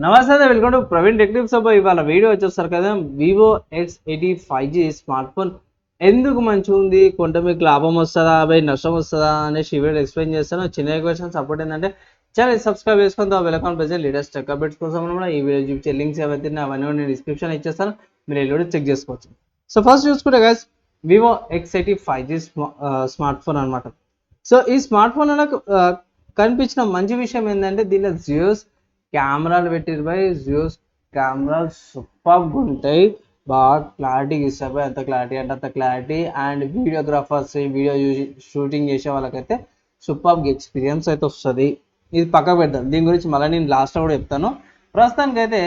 నమస్తే, welcome to Praveen టెక్టిప్స్. ఇవాళ video వచ్చేస్తారు కదా, Vivo x80 5G smart phone ఎందుకు మంచిగా ఉంది, కొంత మీకు లాభం వస్తుందా నష్టం వస్తుందా అనేసి ఈ వీడియో ఎక్స్ప్లెయిన్ చేస్తాను. చిన్న క్వశ్చన్ సపోర్ట్ ఏంటంటే ఛానల్ సబ్స్క్రైబ్ చేసుకుంటే welcome present latest tech updates కోసం కూడా ఈ వీడియో చూపించే లింక్స్ ఏవైతే అవన్నీ నేను డిస్క్రిప్షన్ ఇచ్చేస్తాను, మీరు ఈ వీడియో చెక్ చేసుకోవచ్చు. సో ఫస్ట్ చూసుకుంటే guys, Vivo x80 5G smart phone అనమాట. సో ఈ స్మార్ట్ ఫోన్ అలా కనిపించిన మంచి విషయం ఏంటంటే దీనిలో జియోస్ కెమెరాలు పెట్టిరు బై. జియోస్ కెమెరాలు సూపర్గా ఉంటాయి, బాగా క్లారిటీగా ఇస్తాయి. అంత క్లారిటీ అంటే అంత clarity. And videographers video shooting చేసే వాళ్ళకైతే సూపర్గా ఎక్స్పీరియన్స్ అయితే వస్తుంది. ఇది పక్క పెడతాను, దీని గురించి మళ్ళీ నేను లాస్ట్లో కూడా చెప్తాను. ప్రస్తుతానికి అయితే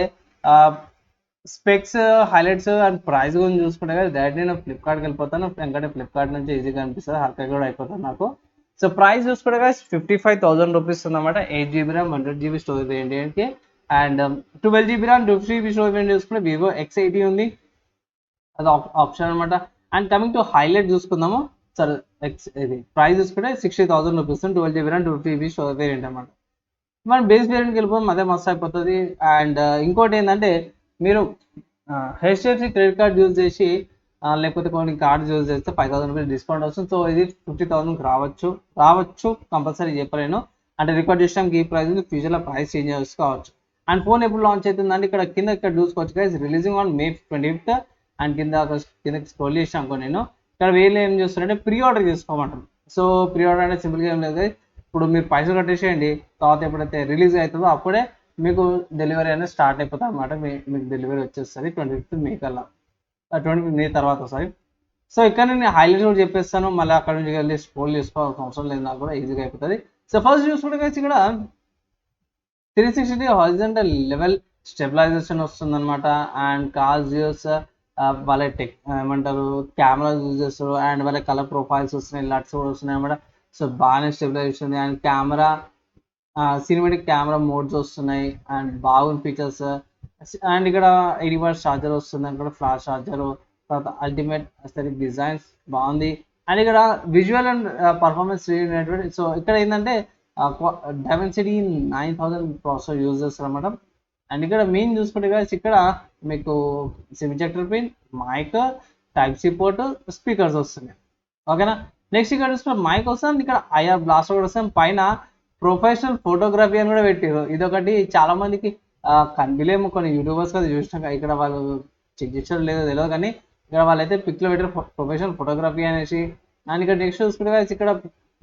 స్పెక్స్, హైలైట్స్ అండ్ ప్రైస్ గురించి చూసుకుంటే కదా డైరెక్ట్ నేను ఫ్లిప్కార్ట్కి వెళ్ళిపోతాను. ఎందుకంటే ఫ్లిప్కార్ట్ నుంచి ఈజీగా అనిపిస్తుంది, హల్కా కూడా అయిపోతుంది నాకు. సో ప్రైస్ చూసుకుంటే కదా 55,000 రూపీస్ ఉందన్నమాట. 8 GB ర్యామ్ 100 GB స్టోరేజ్ వేరియంట్కి. And 12 GB RAM 250 GB storage variant చూసుకుంటే వివో x80 ఉంది, అది ఆప్షన్ అనమాట. అండ్ కమింగ్ టు హైలైట్ చూసుకుందాము. సరే, ఇది ప్రైస్ చూసుకుంటే 60,000 rupees 12 GB RAM 250 GB storage variant అనమాట. మనం బేస్ వేరియంట్కి వెళ్ళిపోతాం, అదే మస్తు అయిపోతుంది. అండ్ ఇంకోటి ఏంటంటే మీరు హెచ్డిఎఫ్సి క్రెడిట్ కార్డ్ యూజ్ చేసి లేకపోతే కొన్ని కార్డ్స్ యూజ్ చేస్తే 5,000 రూపీస్ డిస్కౌంట్ వస్తుంది. సో ఇది 50,000కి రావచ్చు కంపల్సరీ చెప్పలేను. అంటే రికార్డ్ చేసానికి ఈ ప్రైస్ ఫ్యూచర్లో ప్రైస్ చేంజ్ చేసుకోవచ్చు. అండ్ ఫోన్ ఎప్పుడు లాంచ్ అవుతుందంటే ఇక్కడ చూసుకోవచ్చు guys, releasing on May 25th. And కిందకి స్క్రోల్ చేసాను అనుకో, నేను ఇక్కడ వీళ్ళు ఏం చేస్తారంటే ప్రీ ఆర్డర్ చేసుకోమంటారు. సో ప్రీ ఆర్డర్ అంటే సింపుల్గా ఏం లేదు, ఇప్పుడు మీరు పైసలు కట్టేసేయండి, తర్వాత ఎప్పుడైతే రిలీజ్ అవుతుందో అప్పుడే మీకు డెలివరీ అనేది స్టార్ట్ అయిపోతుంది అనమాట. మీకు డెలివరీ వచ్చేస్తుంది 25th May కల్లా, 25th May తర్వాత. సారీ. సో ఇక్కడ నేను హైలైట్స్ కూడా చెప్పేస్తాను, మళ్ళీ అక్కడ నుంచి వెళ్ళి స్క్రోల్ చేసుకోవాల్సిన అవసరం లేదు, నాకు కూడా ఈజీగా అయిపోతుంది. సో ఫస్ట్ చూసుకుంటే కలిసి ఇక్కడ 360 హారిజాంటల్ లెవెల్ స్టెబిలైజేషన్ వస్తుందన్నమాట. అండ్ కార్స్ యూస్ వాళ్ళ ఏమంటారు కెమెరా యూజ్ చేస్తారు. అండ్ వాళ్ళ కలర్ ప్రొఫైల్స్ వస్తున్నాయి, లట్స్ కూడా వస్తున్నాయి అన్నమాట. సో బాగానే స్టెబిలైజేషన్ ఉంది. And camera cinematic camera modes వస్తున్నాయి అండ్ బాగుంది ఫీచర్స్. అండ్ ఇక్కడ 80 వాట్స్ ఛార్జర్ వస్తుంది, అక్కడ ఫ్లాష్ ఛార్జర్. తర్వాత అల్టిమేట్ అస్థెటిక్ డిజైన్స్ బాగుంది. అండ్ ఇక్కడ visual and performance related. So ఇక్కడ ఏంటంటే డైమెన్సిటీ 9000 ప్రాసెసర్ యూజ్ చేస్తారు అనమాట. అండ్ ఇక్కడ మెయిన్ చూసుకుంటే guys, ఇక్కడ మీకు SIM ejector pin, mic, type C port, speakers వస్తున్నాయి. ఓకేనా. నెక్స్ట్ ఇక్కడ చూసుకుంటే మైక్ వస్తుంది, ఇక్కడ ఐఆర్ బ్లాస్టర్ కూడా వస్తుంది. పైన ప్రొఫెషనల్ ఫోటోగ్రఫీ అని కూడా పెట్టారు. ఇదొకటి చాలా మందికి కనిపించలేము, కొన్ని యూట్యూబర్స్ కదా చూసినాక ఇక్కడ వాళ్ళు చెక్ చేసారు లేదో తెలియదు, కానీ ఇక్కడ వాళ్ళైతే పిక్లో పెట్టారు ప్రొఫెషనల్ ఫోటోగ్రఫీ అనేసి. అండ్ ఇక్కడ నెక్స్ట్ చూసుకుంటే ఇక్కడ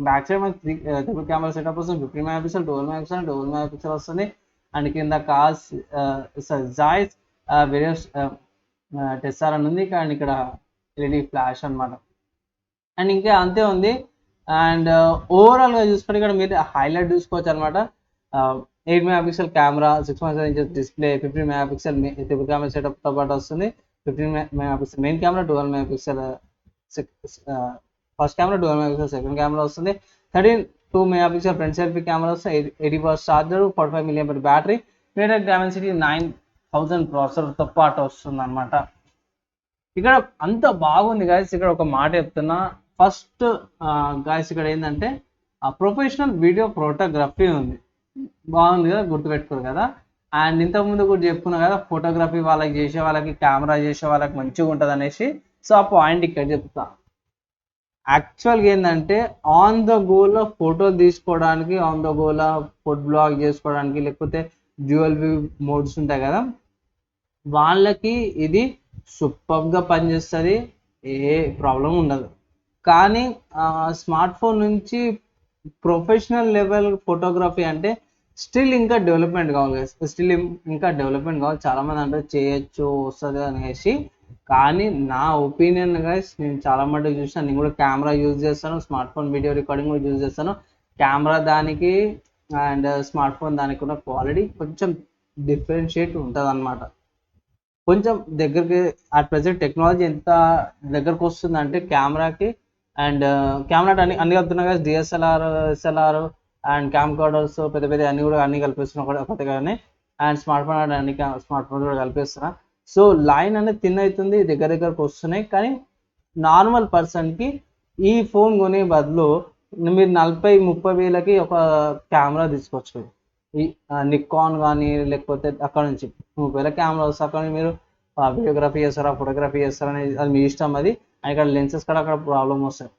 బ్యాక్ సైడ్ మనకి ట్రిపుల్ కెమెరా సెటప్ వస్తుంది. 15 MP, 12 MP వస్తుంది. అండ్ కింద కార్స్ జాయిస్ వేరియస్ టెస్సార్ అని ఉంది. అండ్ ఇక్కడ ఎల్ఈడి ఫ్లాష్ అనమాట. అండ్ ఇంకా అంతే ఉంది. అండ్ ఓవరాల్గా చూసుకుంటే ఇక్కడ మీరు హైలైట్ చూసుకోవచ్చు అనమాట. 8 MP camera, 6.7 inches display, 15 MP triple camera సెటప్తో పాటు వస్తుంది. 15 MP main camera, 12 MP first camera, 12 MP second camera వస్తుంది. 32 MP ఫ్రంట్ సెల్ఫీ కెమెరా వస్తుంది. 80 watts charger, 45 mAh battery, MediaTek Dimensity 9000 ప్రాసెసర్తో పాటు వస్తుంది అనమాట. ఇక్కడ అంత బాగుంది గాయస్. ఇక్కడ ఒక మాట చెప్తున్నా, ఫస్ట్ గాయస్ ఇక్కడ ఏంటంటే ప్రొఫెషనల్ వీడియో ఫోటోగ్రఫీ ఉంది, బాగుంది కదా, గుర్తుపెట్టుకోరు కదా. అండ్ ఇంతకుముందు కూడా చెప్పుకున్నా కదా, ఫోటోగ్రఫీ వాళ్ళకి చేసే వాళ్ళకి, కెమెరా చేసే వాళ్ళకి మంచిగా ఉంటుంది అనేసి. సో ఆ పాయింట్ ఇక్కడ చెప్తా. యాక్చువల్గా ఏంటంటే ఆన్ ద గోలో ఫోటో తీసుకోవడానికి, ఆన్ ద గోలో ఫుడ్ బ్లాగ్ చేసుకోవడానికి, లేకపోతే డ్యూయల్ వ్యూ మోడ్స్ ఉంటాయి కదా, వాళ్ళకి ఇది సూపర్గా పనిచేస్తుంది, ఏ ప్రాబ్లం ఉండదు. కానీ స్మార్ట్ ఫోన్ నుంచి ప్రొఫెషనల్ లెవెల్ ఫోటోగ్రఫీ అంటే స్టిల్ ఇంకా డెవలప్మెంట్ కావాలి, ఇంకా డెవలప్మెంట్ కావాలి. చాలామంది అంటే చేయొచ్చు, వస్తుంది అనేసి. కానీ నా ఒపీనియన్ గైస్, నేను చాలా మటుకు చూసాను, నేను కూడా కెమెరా యూజ్ చేస్తాను, స్మార్ట్ ఫోన్ వీడియో రికార్డింగ్ కూడా యూజ్ చేస్తాను. కెమెరా దానికి అండ్ స్మార్ట్ ఫోన్ దానికి ఉన్న క్వాలిటీ కొంచెం డిఫరెన్షియేట్ ఉంటుంది అనమాట. కొంచెం దగ్గరికి అట్ ప్రజెంట్ టెక్నాలజీ ఎంత దగ్గరకు వస్తుందంటే కెమెరాకి. అండ్ కెమెరా అన్ని కలుపుతున్నా కదా, డిఎస్ఎల్ఆర్, ఎస్ఎల్ఆర్ అండ్ క్యామ్ కార్డర్స్ పెద్ద పెద్ద అన్ని కలిపిస్తున్నా కూడా కొత్తగానే. అండ్ స్మార్ట్ ఫోన్ కూడా కలిపిస్తున్నా. సో లైన్ అనేది థిన్ అవుతుంది, దగ్గరకు వస్తున్నాయి. కానీ నార్మల్ పర్సన్కి ఈ ఫోన్ కొనే బదులు మీరు 40-30 వేలకి ఒక కెమెరా తీసుకోవచ్చు. ఈ నికాన్ కానీ లేకపోతే అక్కడ నుంచి 30,000 కెమెరా వస్తే అక్కడ నుంచి మీరు వీడియోగ్రఫీ చేస్తారా ఫోటోగ్రఫీ చేస్తారా అనేది అది మీ ఇష్టం. అది ఇక్కడ లెన్సెస్ కూడా అక్కడ ప్రాబ్లం వస్తాయి.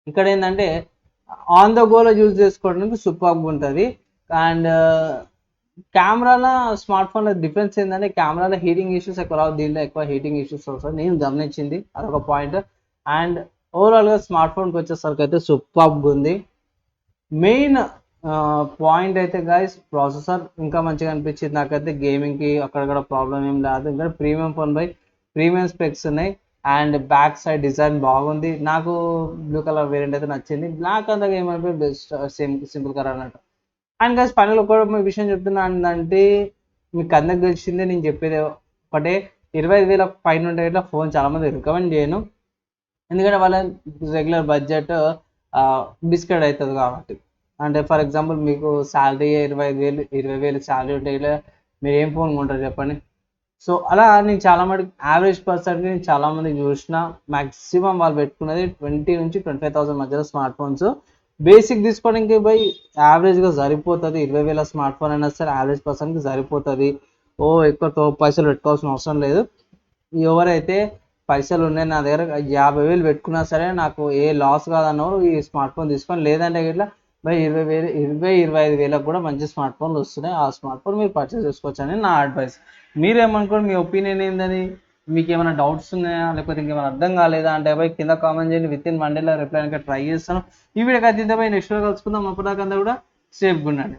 ఇక్కడ ఏంటంటే ఆన్ ద గోలో యూజ్ చేసుకోవడానికి సూపర్గా ఉంటుంది. అండ్ కెమెరాలో స్మార్ట్ ఫోన్లో డిఫరెన్స్ ఏంటంటే కెమెరాలో హీటింగ్ ఇష్యూస్ ఎక్కువ రావు, దీంట్లో ఎక్కువ హీటింగ్ ఇష్యూస్ వస్తాయి, నేను గమనించింది అదొక పాయింట్. అండ్ ఓవరాల్గా స్మార్ట్ ఫోన్కి వచ్చేసరికి అయితే సూపర్గా ఉంది. మెయిన్ పాయింట్ అయితే గైస్ ప్రాసెసర్ ఇంకా మంచిగా అనిపించింది నాకైతే. గేమింగ్కి అక్కడక్కడ ప్రాబ్లం ఏం లేదు, ఇంకా premium phone by premium specs ఉన్నాయి. అండ్ బ్యాక్ సైడ్ డిజైన్ బాగుంది, నాకు బ్లూ కలర్ వేరియంట్ అయితే నచ్చింది. బ్లాక్ అంతా ఏమైపోయి బెస్ట్ సింపుల్ కలర్ అన్నట్టు. అండ్ గైస్ పనులు ఒక విషయం చెప్తున్నాను అంటే మీకు అందరికి తెలిసిందే, నేను చెప్పేది ఒకటే, 25,000 పైన ఉంటే ఇట్లా ఫోన్ చాలామంది రికమెండ్ చేయను, ఎందుకంటే వాళ్ళ రెగ్యులర్ బడ్జెట్ బిస్కెట్ అవుతుంది కాబట్టి. అంటే ఫర్ ఎగ్జాంపుల్ మీకు శాలరీ 25,000 శాలరీ ఉంటే ఇట్లా మీరు ఏం ఫోన్ కొంటారు చెప్పండి. సో అలా నేను చాలా మటుకు యావరేజ్ పర్సన్కి నేను చాలామంది చూసిన మ్యాక్సిమం వాళ్ళు పెట్టుకున్నది 20,000 నుంచి 25,000 మధ్యలో స్మార్ట్ ఫోన్స్. బేసిక్ తీసుకోవడానికి పోయి యావరేజ్గా సరిపోతుంది. 20,000 స్మార్ట్ ఫోన్ అయినా సరే యావరేజ్ పర్సన్కి సరిపోతుంది. ఎక్కువ పైసలు పెట్టుకోవాల్సిన అవసరం లేదు. ఎవరైతే పైసలు ఉన్నాయి నా దగ్గర 50,000 పెట్టుకున్నా సరే నాకు ఏ లాస్ కాదన్నవారు ఈ స్మార్ట్ ఫోన్ తీసుకొని, లేదంటే ఇట్లా 20,000 25,000 కూడా మంచి స్మార్ట్ ఫోన్లు వస్తున్నాయి. ఆ స్మార్ట్ ఫోన్ మీరు పర్చేస్ చేసుకోవచ్చు అని నా అడ్వైస్. మీరేమనుకోండి, మీ ఒపీనియన్ ఏందని, మీకు ఏమైనా డౌట్స్ ఉన్నాయా లేకపోతే ఇంకేమైనా అర్థం కాలేదా అంటే కింద కామెంట్ చేయండి, విత్ ఇన్ 1 డేలో రిప్లై ట్రై చేస్తాను. ఈ వీడియోకి అయితే నెక్స్ట్ వీడియో కలుసుకుందాం. అప్పటిదాకా కూడా సేఫ్గా ఉండండి.